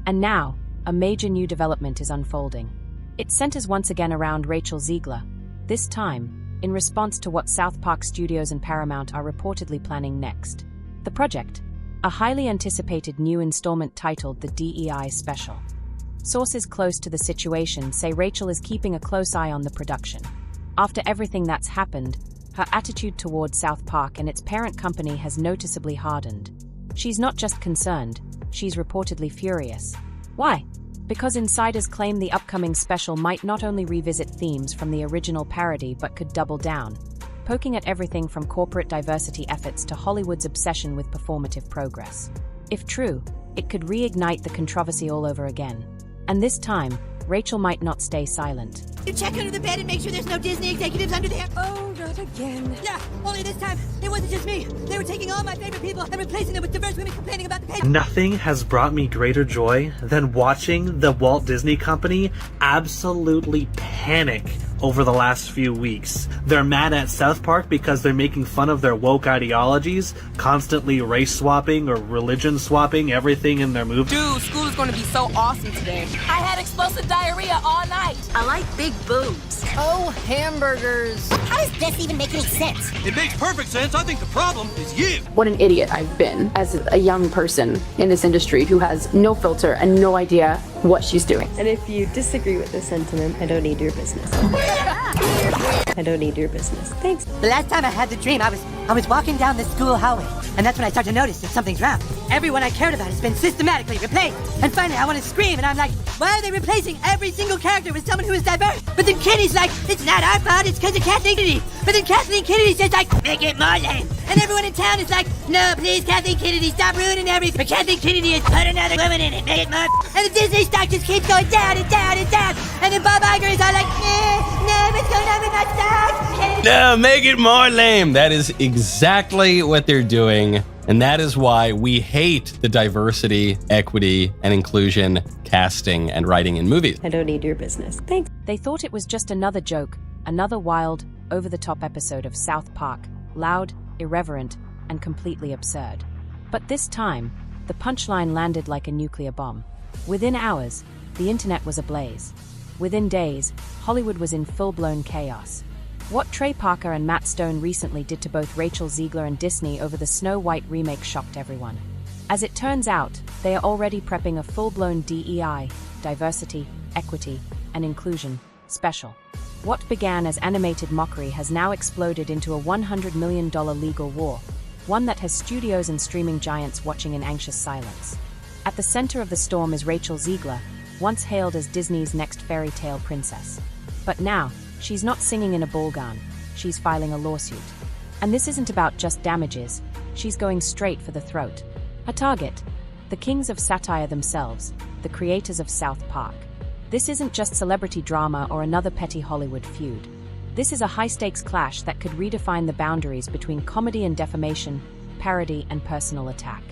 And now, a major new development is unfolding. It centers once again around Rachel Ziegler, this time in response to what South Park Studios and Paramount are reportedly planning next. The project, a highly anticipated new installment titled The DEI Special. Sources close to the situation say Rachel is keeping a close eye on the production. After everything that's happened, her attitude towards South Park and its parent company has noticeably hardened. She's not just concerned, she's reportedly furious. Why? Because insiders claim the upcoming special might not only revisit themes from the original parody but could double down, poking at everything from corporate diversity efforts to Hollywood's obsession with performative progress. If true, it could reignite the controversy all over again. And this time, Rachel might not stay silent. You check under the bed and make sure there's no Disney executives under there. Oh, not again. Yeah, only this time, it wasn't just me. They were taking all my favorite people and replacing them with diverse women complaining about the pay. Nothing has brought me greater joy than watching the Walt Disney Company absolutely panic over the last few weeks. They're mad at South Park because they're making fun of their woke ideologies, constantly race swapping or religion swapping everything in their movies. Dude, school is going to be so awesome today. I had explosive diarrhea all night. I like big boobs. Oh, hamburgers. How does this even make any sense? It makes perfect sense. I think the problem is you. What an idiot I've been as a young person in this industry who has no filter and no idea what she's doing. And if you disagree with this sentiment, I don't need your business. I don't need your business. Thanks. The last time I had the dream, I was walking down the school hallway, and that's when I started to notice that something's wrong. Everyone I cared about has been systematically replaced. And finally, I want to scream, and I'm like, why are they replacing every single character with someone who is diverse? But then Kenny's like, it's not our fault, it's because of Kathleen Kennedy. But then Kathleen Kennedy says like, make it more lame. And everyone in town is like, no, please, Kathleen Kennedy, stop ruining everything. But Kathleen Kennedy has put another woman in it, make it more. And the Disney stock just keeps going down and down and down. And then Bob Iger is all like, no, what's going on with my stock? No, make it more lame. That is exactly what they're doing. And that is why we hate the diversity, equity, and inclusion casting and writing in movies. I don't need your business. Thanks. They thought it was just another joke, another wild, over-the-top episode of South Park, loud, irreverent, and completely absurd. But this time, the punchline landed like a nuclear bomb. Within hours, the internet was ablaze. Within days, Hollywood was in full-blown chaos. What Trey Parker and Matt Stone recently did to both Rachel Ziegler and Disney over the Snow White remake shocked everyone. As it turns out, they are already prepping a full-blown DEI, diversity, equity, and inclusion, special. What began as animated mockery has now exploded into a $100 million legal war, one that has studios and streaming giants watching in anxious silence. At the center of the storm is Rachel Ziegler, once hailed as Disney's next fairy tale princess. But now, she's not singing in a ball gown, she's filing a lawsuit. And this isn't about just damages, she's going straight for the throat. Her target, the kings of satire themselves, the creators of South Park. This isn't just celebrity drama or another petty Hollywood feud. This is a high-stakes clash that could redefine the boundaries between comedy and defamation, parody and personal attack.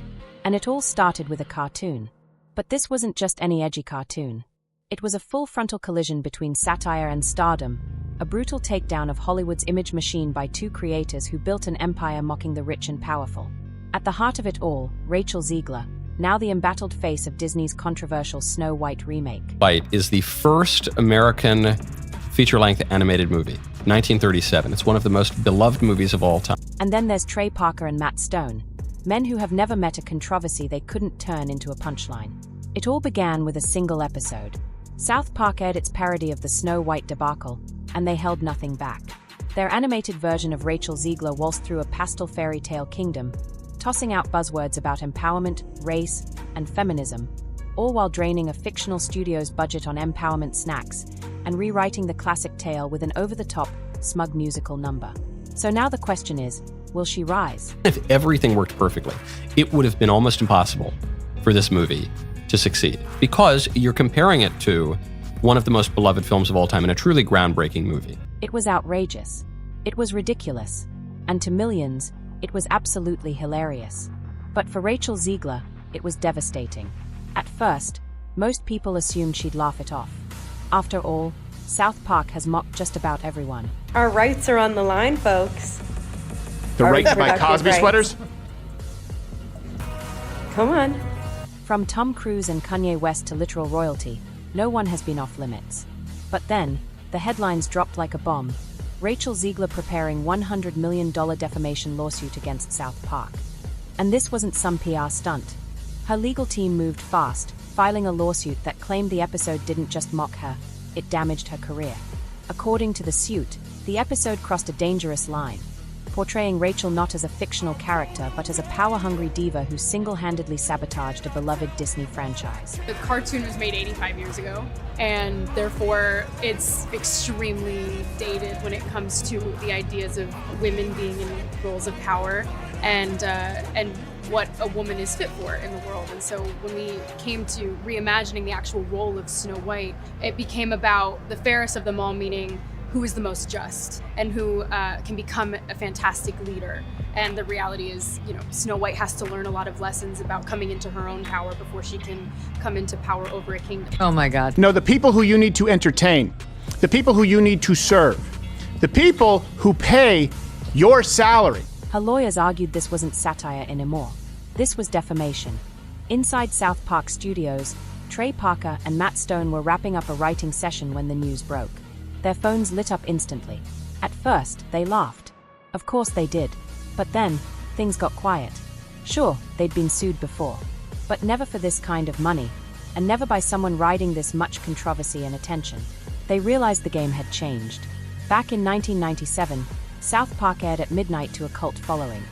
And it all started with a cartoon. But this wasn't just any edgy cartoon. It was a full frontal collision between satire and stardom, a brutal takedown of Hollywood's image machine by two creators who built an empire mocking the rich and powerful. At the heart of it all, Rachel Ziegler, now the embattled face of Disney's controversial Snow White remake. White is the first American feature-length animated movie, 1937. It's one of the most beloved movies of all time. And then there's Trey Parker and Matt Stone, men who have never met a controversy they couldn't turn into a punchline. It all began with a single episode. South Park aired its parody of the Snow White debacle, and they held nothing back. Their animated version of Rachel Ziegler waltzed through a pastel fairy tale kingdom, tossing out buzzwords about empowerment, race, and feminism, all while draining a fictional studio's budget on empowerment snacks and rewriting the classic tale with an over-the-top, smug musical number. So now the question is, will she rise? If everything worked perfectly, it would have been almost impossible for this movie to succeed, because you're comparing it to one of the most beloved films of all time and a truly groundbreaking movie. It was outrageous. It was ridiculous. And to millions, it was absolutely hilarious. But for Rachel Ziegler, it was devastating. At first, most people assumed she'd laugh it off. After all, South Park has mocked just about everyone. Our rights are on the line, folks. The Our right to buy reproductive Cosby rights. sweaters? Come on. From Tom Cruise and Kanye West to literal royalty, no one has been off limits. But then, the headlines dropped like a bomb. Rachel Ziegler preparing $100 million defamation lawsuit against South Park. And this wasn't some PR stunt. Her legal team moved fast, filing a lawsuit that claimed the episode didn't just mock her, it damaged her career. According to the suit, the episode crossed a dangerous line, portraying Rachel not as a fictional character but as a power-hungry diva who single-handedly sabotaged a beloved Disney franchise. The cartoon was made 85 years ago, and therefore it's extremely dated when it comes to the ideas of women being in roles of power and what a woman is fit for in the world. And so when we came to reimagining the actual role of Snow White, it became about the fairest of them all, meaning who is the most just and who can become a fantastic leader. And the reality is, Snow White has to learn a lot of lessons about coming into her own power before she can come into power over a kingdom. Oh my God. No, the people who you need to entertain, the people who you need to serve, the people who pay your salary. Her lawyers argued this wasn't satire anymore. This was defamation. Inside South Park Studios, Trey Parker and Matt Stone were wrapping up a writing session when the news broke. Their phones lit up instantly. At first, they laughed. Of course they did. But then, things got quiet. Sure, they'd been sued before. But never for this kind of money, and never by someone riding this much controversy and attention. They realized the game had changed. Back in 1997, South Park aired at midnight to a cult following.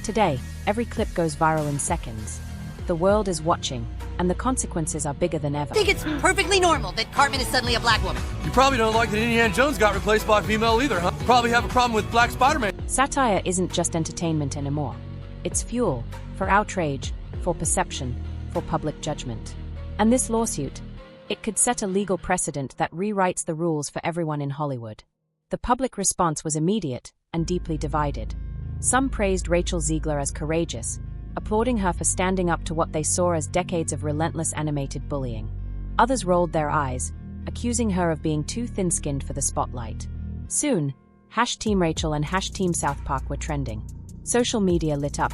Today, every clip goes viral in seconds. The world is watching, and the consequences are bigger than ever. I think it's perfectly normal that Cartman is suddenly a black woman. You probably don't like that Indiana Jones got replaced by a female either, huh? Probably have a problem with Black Spider-Man. Satire isn't just entertainment anymore. It's fuel for outrage, for perception, for public judgment. And this lawsuit, it could set a legal precedent that rewrites the rules for everyone in Hollywood. The public response was immediate and deeply divided. Some praised Rachel Ziegler as courageous, applauding her for standing up to what they saw as decades of relentless animated bullying. Others rolled their eyes, accusing her of being too thin-skinned for the spotlight. Soon, #TeamRachel and #TeamSouthPark were trending. Social media lit up.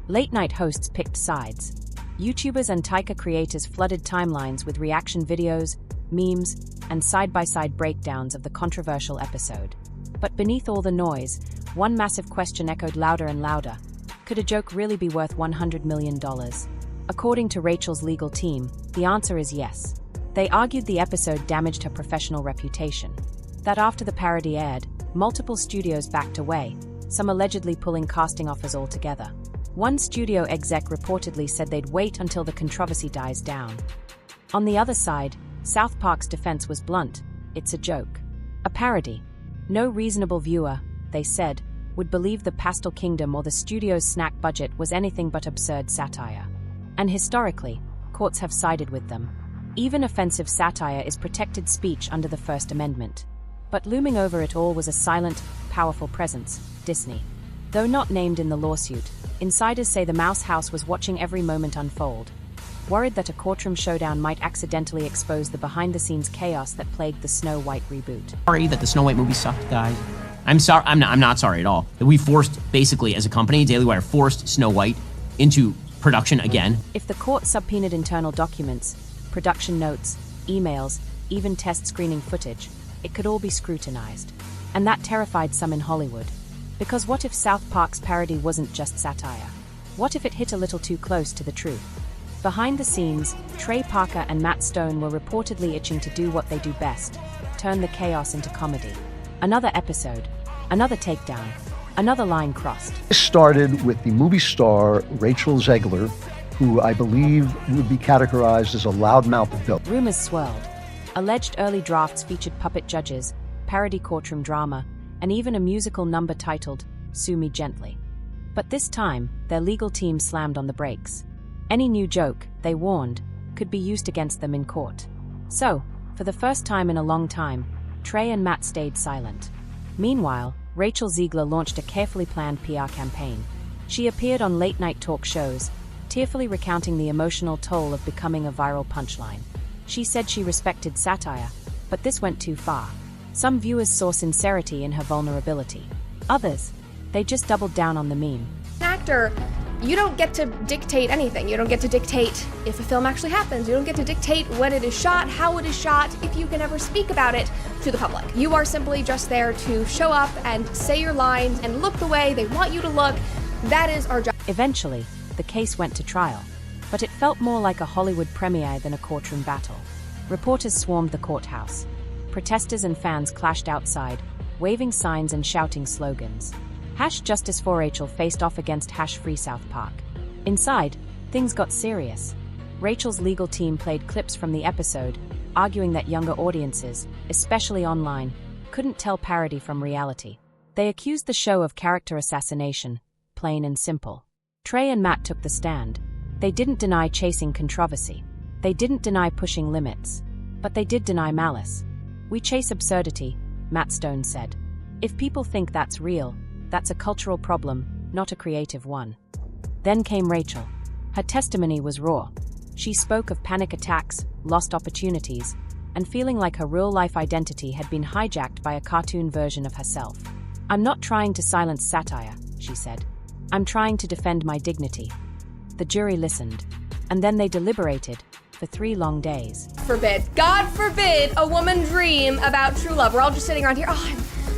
Late-night hosts picked sides. YouTubers and Taika creators flooded timelines with reaction videos, memes, and side-by-side breakdowns of the controversial episode. But beneath all the noise, one massive question echoed louder and louder. Could a joke really be worth $100 million? According to Rachel's legal team, the answer is yes. They argued the episode damaged her professional reputation. That after the parody aired, multiple studios backed away, some allegedly pulling casting offers altogether. One studio exec reportedly said they'd wait until the controversy dies down. On the other side, South Park's defense was blunt. It's a joke. A parody. No reasonable viewer, they said, would believe the Pastel Kingdom or the studio's snack budget was anything but absurd satire. And historically, courts have sided with them. Even offensive satire is protected speech under the First Amendment. But looming over it all was a silent, powerful presence, Disney. Though not named in the lawsuit, insiders say the Mouse House was watching every moment unfold, worried that a courtroom showdown might accidentally expose the behind-the-scenes chaos that plagued the Snow White reboot. Sorry that the Snow White movie sucked, guys. I'm sorry. I'm not sorry at all. That we forced, basically, as a company, Daily Wire forced Snow White into production again. If the court subpoenaed internal documents, production notes, emails, even test screening footage, it could all be scrutinized. And that terrified some in Hollywood. Because what if South Park's parody wasn't just satire? What if it hit a little too close to the truth? Behind the scenes, Trey Parker and Matt Stone were reportedly itching to do what they do best, turn the chaos into comedy. Another episode, another takedown, another line crossed. This started with the movie star Rachel Ziegler, who I believe would be categorized as a loudmouth villain. Rumors swirled. Alleged early drafts featured puppet judges, parody courtroom drama, and even a musical number titled Sue Me Gently. But this time, their legal team slammed on the brakes. Any new joke, they warned, could be used against them in court. So, for the first time in a long time, Trey and Matt stayed silent. Meanwhile, Rachel Ziegler launched a carefully planned PR campaign. She appeared on late-night talk shows, tearfully recounting the emotional toll of becoming a viral punchline. She said she respected satire, but this went too far. Some viewers saw sincerity in her vulnerability. Others, they just doubled down on the meme. An actor You don't get to dictate anything. You don't get to dictate if a film actually happens. You don't get to dictate when it is shot, how it is shot, if you can ever speak about it to the public. You are simply just there to show up and say your lines and look the way they want you to look. That is our job. Eventually, the case went to trial, but it felt more like a Hollywood premiere than a courtroom battle. Reporters swarmed the courthouse. Protesters and fans clashed outside, waving signs and shouting slogans. #Justice for Rachel faced off against #Free South Park. Inside, things got serious. Rachel's legal team played clips from the episode, arguing that younger audiences, especially online, couldn't tell parody from reality. They accused the show of character assassination, plain and simple. Trey and Matt took the stand. They didn't deny chasing controversy. They didn't deny pushing limits. But they did deny malice. "We chase absurdity," Matt Stone said. "If people think that's real, that's a cultural problem, not a creative one." Then came Rachel. Her testimony was raw. She spoke of panic attacks, lost opportunities, and feeling like her real-life identity had been hijacked by a cartoon version of herself. "I'm not trying to silence satire," she said. "I'm trying to defend my dignity." The jury listened, and then they deliberated for 3 long days. God forbid a woman dream about true love. We're all just sitting around here,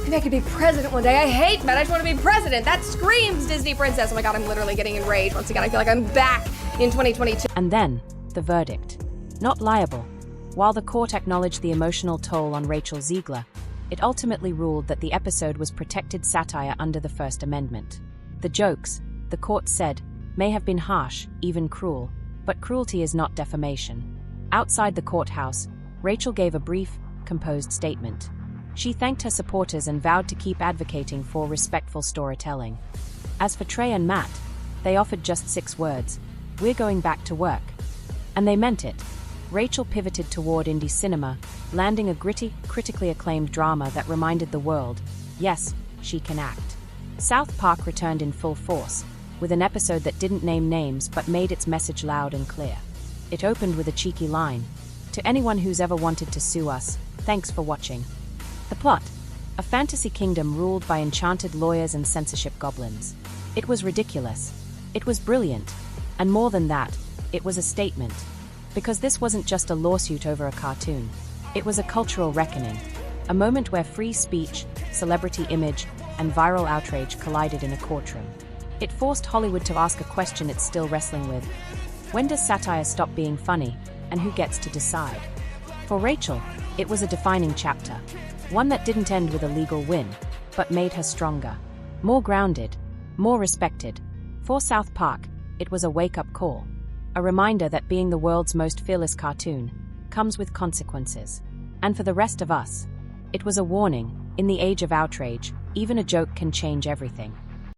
maybe I could be president one day. I hate that. I just want to be president. That screams Disney princess. Oh my God, I'm literally getting enraged. Once again, I feel like I'm back in 2022. And then, the verdict. Not liable. While the court acknowledged the emotional toll on Rachel Ziegler, it ultimately ruled that the episode was protected satire under the First Amendment. The jokes, the court said, may have been harsh, even cruel, but cruelty is not defamation. Outside the courthouse, Rachel gave a brief, composed statement. She thanked her supporters and vowed to keep advocating for respectful storytelling. As for Trey and Matt, they offered just 6 words: "We're going back to work." And they meant it. Rachel pivoted toward indie cinema, landing a gritty, critically acclaimed drama that reminded the world, yes, she can act. South Park returned in full force, with an episode that didn't name names but made its message loud and clear. It opened with a cheeky line: "To anyone who's ever wanted to sue us, thanks for watching." The plot: a fantasy kingdom ruled by enchanted lawyers and censorship goblins. It was ridiculous. It was brilliant. And more than that, it was a statement. Because this wasn't just a lawsuit over a cartoon. It was a cultural reckoning. A moment where free speech, celebrity image, and viral outrage collided in a courtroom. It forced Hollywood to ask a question it's still wrestling with. When does satire stop being funny, and who gets to decide? For Rachel, it was a defining chapter. One that didn't end with a legal win, but made her stronger, more grounded, more respected. For South Park, it was a wake-up call. A reminder that being the world's most fearless cartoon comes with consequences. And for the rest of us, it was a warning: in the age of outrage, even a joke can change everything.